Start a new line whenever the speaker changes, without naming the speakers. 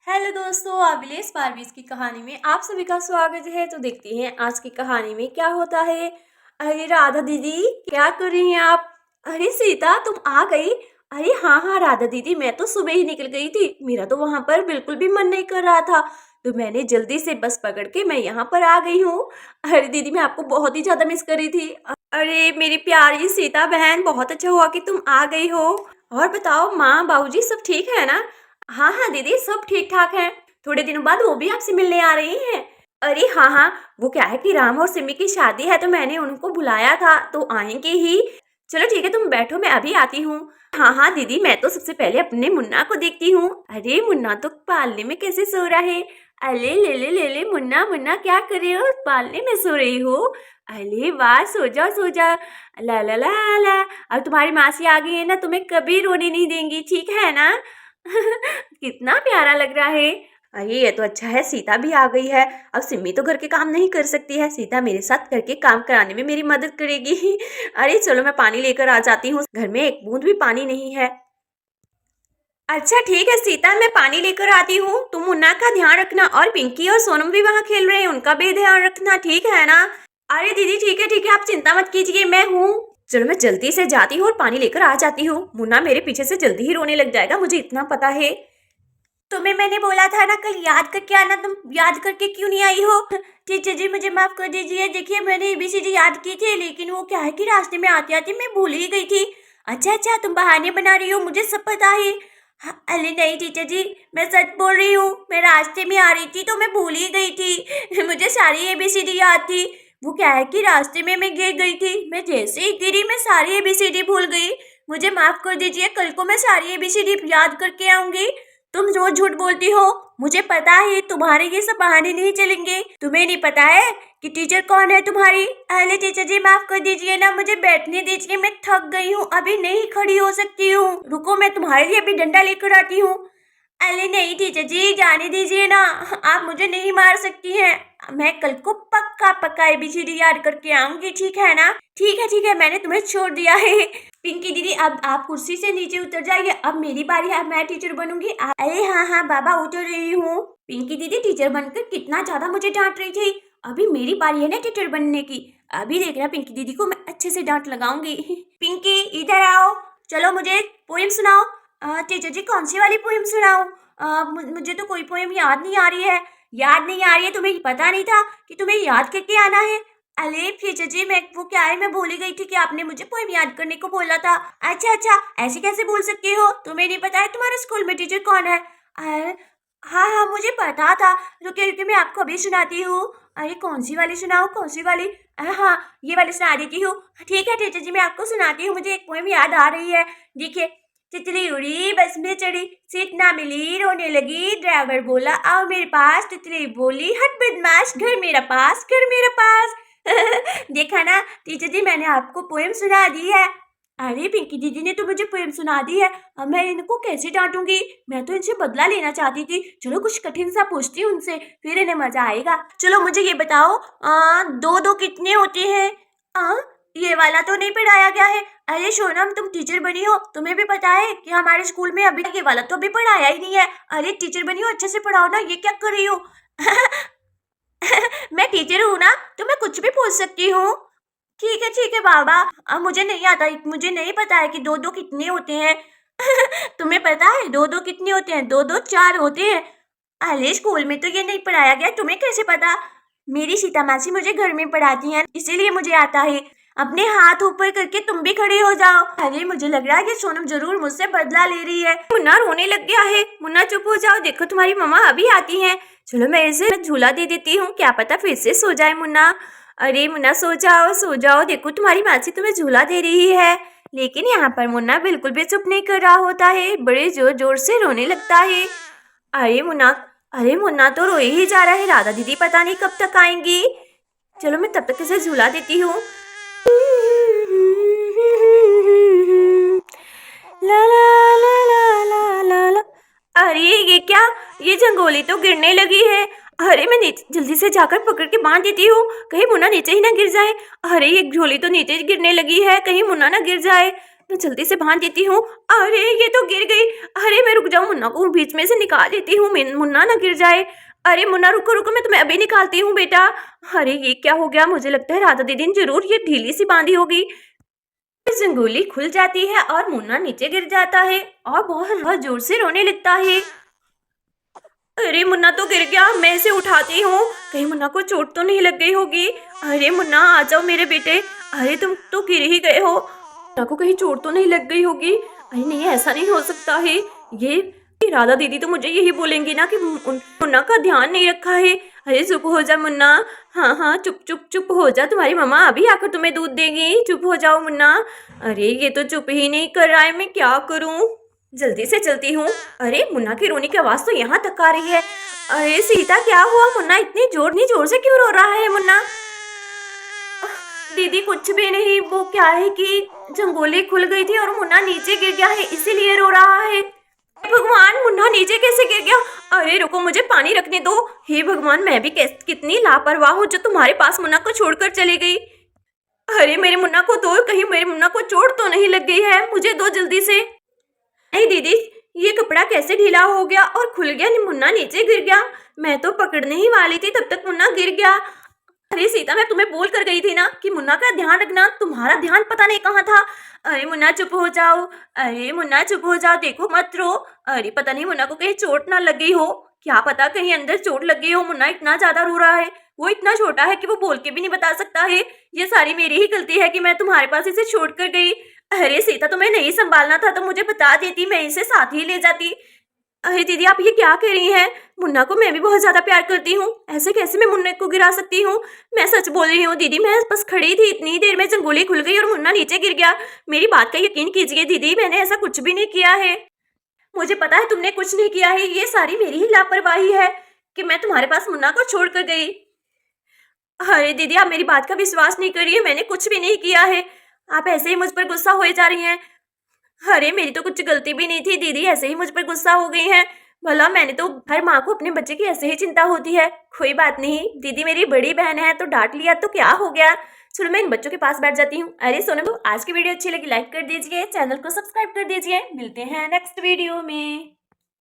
Hello दोस्तों, अभिलेष पारवीज की कहानी में आप सभी का स्वागत है। तो देखते हैं आज की कहानी में क्या होता है। अरे राधा दीदी, क्या कर रही हैं आप? अरे सीता, तुम आ गई? अरे हाँ हाँ राधा दीदी, मैं तो सुबह ही निकल गई थी। मेरा तो वहां पर बिल्कुल भी मन नहीं कर रहा था, तो मैंने जल्दी से बस पकड़ के मैं यहाँ पर आ गई हूँ। अरे दीदी, मैं आपको बहुत ही ज्यादा मिस कर रही थी। अरे मेरी प्यारी सीता बहन, बहुत अच्छा हुआ कि तुम आ गई हो। और बताओ, माँ बाबूजी सब ठीक है ना? हाँ हाँ दीदी, सब ठीक ठाक है। थोड़े दिनों बाद वो भी आपसे मिलने आ रही हैं। अरे हाँ हाँ, वो क्या है कि राम और सिमी की शादी है, तो मैंने उनको बुलाया था, तो आएंगे ही। चलो ठीक है, तुम बैठो, मैं अभी आती हूँ। हाँ हाँ दीदी, मैं तो सबसे पहले अपने मुन्ना को देखती हूँ। अरे मुन्ना तो पालने में कैसे सो रहा है। अरे ले ले मुन्ना मुन्ना, क्या कर रहे हो? पालने में सो रही हो? अरे वाह, सो जाओ सो जाओ। ला ला ला ला। अब तुम्हारी मासी आ गई है ना, तुम्हें कभी रोने नहीं देंगी, ठीक है ना? कितना प्यारा लग रहा है। अरे ये तो अच्छा है, सीता भी आ गई है। अब सिम्मी तो घर के काम नहीं कर सकती है, सीता मेरे साथ घर के काम कराने में मेरी मदद करेगी। अरे चलो, मैं पानी लेकर आ जाती हूँ, घर में एक बूंद भी पानी नहीं है। अच्छा ठीक है सीता, मैं पानी लेकर आती हूँ। तुम मुन्ना का ध्यान रखना, और पिंकी और सोनम भी वहाँ खेल रहे हैं, उनका भी ध्यान रखना, ठीक है ना? अरे दीदी ठीक है, आप चिंता मत कीजिए, मैं हूँ। चलो मैं जल्दी से जाती हूँ और पानी लेकर आ जाती हूँ। मुन्ना मेरे पीछे से जल्दी ही रोने लग जाएगा, मुझे इतना पता है। तुम्हें मैंने बोला था ना कल याद करके आना, तुम याद करके क्यों नहीं आई हो? टीचर जी मुझे माफ कर दीजिए। देखिए मैंने एबीसीडी याद की थी, लेकिन वो क्या है कि रास्ते में आते आते मैं भूल ही गई थी। अच्छा, तुम बहाने बना रही हो, मुझे सब पता है। हाँ, अरे नहीं टीचर जी, मैं सच बोल रही हूँ। मैं रास्ते में आ रही थी तो मैं भूल ही गई थी। मुझे सारी एबीसीडी याद थी। वो क्या है कि रास्ते में मैं गिर गई थी, मैं जैसे ही गिरी मैं सारी एबीसीडी भूल गई। मुझे माफ कर दीजिए, कल को मैं सारी एबीसीडी याद करके आऊंगी। तुम रोज झूठ बोलती हो, मुझे पता है तुम्हारे ये सब बहाने नहीं चलेंगे। तुम्हें नहीं पता है कि टीचर कौन है तुम्हारी? अरे टीचर जी माफ कर दीजिए ना, मुझे बैठने दीजिए, मैं थक गई हूँ, अभी नहीं खड़ी हो सकती हूँ। रुको, मैं तुम्हारे लिए अभी डंडा लेकर आती हूँ। अरे नहीं टीचर जी, जाने दीजिए ना, आप मुझे नहीं मार सकती हैं। मैं कल को पक्का पक्का एबीसीडी याद करके आऊंगी, ठीक है ना? ठीक है, मैंने तुम्हें छोड़ दिया है। पिंकी दीदी, अब आप कुर्सी से नीचे उतर जाइए, अब मेरी बारी है, मैं टीचर बनूंगी। अरे हाँ बाबा, उतर रही हूँ। पिंकी दीदी टीचर बनकर कितना ज्यादा मुझे डांट रही थी, अभी मेरी बारी है ना टीचर बनने की। अभी देखना पिंकी दीदी को मैं अच्छे से डांट लगाऊंगी। पिंकी इधर आओ, चलो मुझे पोएम सुनाओ। टीचर जी कौन सी वाली पोएम सुनाऊं? मुझे तो कोई पोएम याद नहीं आ रही है। याद नहीं आ रही है? तुम्हें पता नहीं था कि तुम्हें याद करके आना है? अरे टीचर जी, मैं वो क्या है, मैं भूल ही गई थी कि आपने मुझे पोएम याद करने को बोला था। अच्छा, ऐसे कैसे भूल सकती हो? तुम्हें नहीं पता है तुम्हारे स्कूल में टीचर कौन है? अरे हाँ, मुझे पता था। रुके मैं आपको अभी सुनाती हूँ। अरे कौन सी वाली सुनाऊँ, कौन सी वाली? हाँ, ये वाली सुना देती हूँ। ठीक है टीचर जी, मैं आपको सुनाती हूँ, मुझे एक पोएम याद आ रही है। देखिए, तितली उड़ी बस में चढ़ी, सीट ना मिली रोने लगी, ड्राइवर बोला आओ मेरे पास, तितली बोली हट बदमाश, घर मेरा पास, घर मेरा पास। देखा ना टीचर जी, मैंने आपको पोएम सुना दी है। अरे पिंकी दीदी ने तो मुझे पोएम सुना दी है, अब मैं इनको कैसे डांटूंगी? मैं तो इनसे बदला लेना चाहती थी। चलो कुछ कठिन सा पूछती हूँ उनसे, फिर इन्हें मजा आएगा। चलो मुझे ये बताओ, दो दो कितने होते हैं? ये वाला तो नहीं पढ़ाया गया है। अरे सोनम, तुम टीचर बनी हो, तुम्हें भी पता है कि हमारे स्कूल में अभी ये वाला तो अभी पढ़ाया ही नहीं है। अरे टीचर बनी हो, अच्छे से पढ़ाओ ना, ये क्या कर रही हो? मैं टीचर हूँ ना, तो मैं कुछ भी पूछ सकती हूँ। ठीक है बाबा, अब मुझे नहीं आता, मुझे नहीं पता है कि दो दो कितने होते हैं। तुम्हें पता है दो दो कितने होते हैं? दो दो चार होते हैं। अरे स्कूल में तो ये नहीं पढ़ाया गया, तुम्हें कैसे पता? मेरी सीता मासी मुझे घर में पढ़ाती हैं, इसीलिए मुझे आता है। अपने हाथ ऊपर करके तुम भी खड़े हो जाओ। अरे मुझे लग रहा है कि सोनम जरूर मुझसे बदला ले रही है। मुन्ना रोने लग गया है। मुन्ना चुप हो जाओ, देखो तुम्हारी मम्मा अभी आती हैं। चलो मैं इसे झूला दे देती हूँ, क्या पता फिर से सो जाए मुन्ना। अरे मुन्ना सो जाओ, देखो तुम्हारी मासी तुम्हें झूला दे रही है। लेकिन यहाँ पर मुन्ना बिल्कुल भी चुप नहीं कर रहा होता है, बड़े जोर जोर से रोने लगता है। अरे मुन्ना अरे मुन्ना तो रोए ही जा रहा है, राधा दीदी पता नहीं कब तक आएंगी। चलो मैं तब तक इसे झूला देती हूँ। ला ला ला ला ला ला ला। अरे ये क्या, ये झंगोली तो गिरने लगी है। अरे मैं नीचे जल्दी से जाकर पकड़ के बांध देती हूँ, कहीं मुन्ना नीचे ही ना गिर जाए। अरे ये झोली तो नीचे गिरने लगी है, कहीं मुन्ना ना गिर जाए। मैं जल्दी से बांध देती हूँ। अरे ये तो गिर गई। अरे मैं रुक जाऊँ, मुन्ना को बीच में से निकाल देती हूँ, मुन्ना ना गिर जाए। अरे मुन्ना रुको रुको, मैं तुम्हें अभी निकालती हूँ बेटा। अरे ये क्या हो गया, मुझे लगता है राधा दीदी ने जरूर ये ढीली सी बांधी होगी। जंगोली खुल जाती है और मुन्ना नीचे गिर जाता है और बहुत जोर से रोने लगता है। अरे मुन्ना तो गिर गया, मैं इसे उठाती हूँ, कहीं मुन्ना को चोट तो नहीं लग गई होगी। अरे मुन्ना आ जाओ मेरे बेटे। अरे तुम तो गिर ही गए हो, मुन्ना को कहीं चोट तो नहीं लग गई होगी। अरे नहीं, ऐसा नहीं हो सकता है। ये राधा दीदी तो मुझे यही बोलेंगी ना कि मुन्ना का ध्यान नहीं रखा है। अरे चुप हो जा मुन्ना। हाँ हाँ चुप चुप चुप हो जा, तुम्हारी मम्मा अभी आकर तुम्हें दूध देगी, चुप हो जाओ मुन्ना। अरे ये तो चुप ही नहीं कर रहा है, मैं क्या करूँ। जल्दी से चलती हूँ। अरे मुन्ना की रोने की आवाज तो यहाँ तक आ रही है। अरे सीता क्या हुआ, मुन्ना इतनी जोर से क्यों रो रहा है मुन्ना। दीदी कुछ भी नहीं, वो क्या है कि जंगोली खुल गई थी और मुन्ना नीचे गिर गया है, इसीलिए रो रहा है। भगवान, मुन्ना नीचे कैसे गिर गया। अरे रुको, मुझे पानी रखने दो। हे भगवान, मैं भी कितनी लापरवाह हूँ जो तुम्हारे पास मुन्ना को छोड़कर चली गई। अरे मेरे मुन्ना को दो, कहीं मेरे मुन्ना को चोट तो नहीं लग गई है, मुझे दो जल्दी से। नहीं दीदी, ये कपड़ा कैसे ढीला हो गया और खुल गया, मुन्ना नीचे गिर गया। मैं तो पकड़ने ही वाली थी, तब तक मुन्ना गिर गया। अरे सीता, मैं तुम्हें बोल कर गई थी ना कि मुन्ना का ध्यान रखना, तुम्हारा ध्यान पता नहीं कहाँ था। अरे मुन्ना चुप हो जाओ। अरे मुन्ना चुप हो जाओ, देखो मत रो। अरे पता नहीं मुन्ना को कहीं चोट ना लग गई हो, क्या पता कहीं अंदर चोट लग गई हो। मुन्ना इतना ज्यादा रो रहा है, वो इतना छोटा है कि वो बोल के भी नहीं बता सकता है। ये सारी मेरी ही गलती है कि मैं तुम्हारे पास इसे छोड़ कर गई। अरे सीता, तुम्हें नहीं संभालना था तो मुझे बता देती, मैं इसे साथ ही ले जाती। अरे दीदी, आप ये क्या कह रही हैं। मुन्ना को मैं भी बहुत ज्यादा प्यार करती हूँ, ऐसे कैसे मैं मुन्ना को गिरा सकती हूँ। मैं सच बोल रही हूँ दीदी, मैं बस खड़ी थी, इतनी देर में जंगोली खुल गई और मुन्ना नीचे गिर गया। मेरी बात का यकीन कीजिए दीदी, मैंने ऐसा कुछ भी नहीं किया है। मुझे पता है तुमने कुछ नहीं किया है, ये सारी मेरी ही लापरवाही है कि मैं तुम्हारे पास मुन्ना को छोड़ कर गई। अरे दीदी, आप मेरी बात का विश्वास नहीं करिए, मैंने कुछ भी नहीं किया है, आप ऐसे ही मुझ पर गुस्सा हुए जा रही हैं। अरे मेरी तो कुछ गलती भी नहीं थी दीदी, ऐसे ही मुझ पर गुस्सा हो गई हैं। भला मैंने तो, हर माँ को अपने बच्चे की ऐसे ही चिंता होती है। कोई बात नहीं दीदी, मेरी बड़ी बहन है तो डांट लिया तो क्या हो गया। चलो मैं इन बच्चों के पास बैठ जाती हूँ। अरे सोनू, आज की वीडियो अच्छी लगी लाइक कर दीजिए, चैनल को सब्सक्राइब कर दीजिए। मिलते हैं नेक्स्ट वीडियो में।